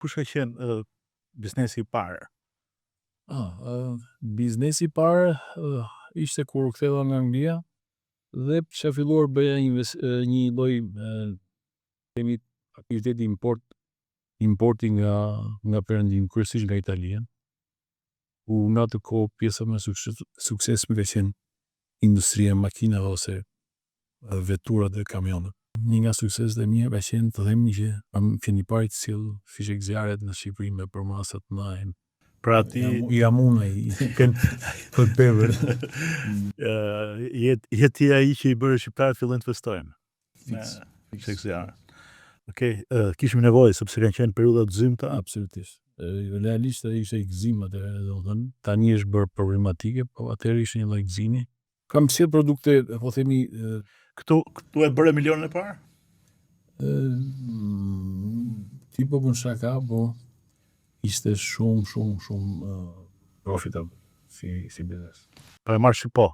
kush ka qenë biznesi I parë? Biznesi I parë ishte kur u ktheva nga Anglia dhe kisha filluar bëja një lloj aktiviteti importi nga Perëndimi, kryesisht nga Italia. Nga atë kohë pjesa më suksesshme ka qenë industria e makinave ose veturat dhe kamionët. Një nga sukseset e mia ka qenë të them që që një pari të sill fishek zjarret në Shqipëri me përmasa të mëdha. Pra ti jam unë për pebër. Jeti ai që I bëre shqiptarët fillojnë të festojnë. Fishek zjarr. Okej, kishim nevojë sepse kanë qenë periudha të zymta. Absolutisht. Realisht ishte gëzim atë, domethënë, tani është bërë problematike, po atëherë ishte një lloj gëzimi. Kam sjell produkte, po themi, këtu e bëre milionën e parë? Ti po bën shaka, po ishte shumë profitable si biznes. Po e marrësh po.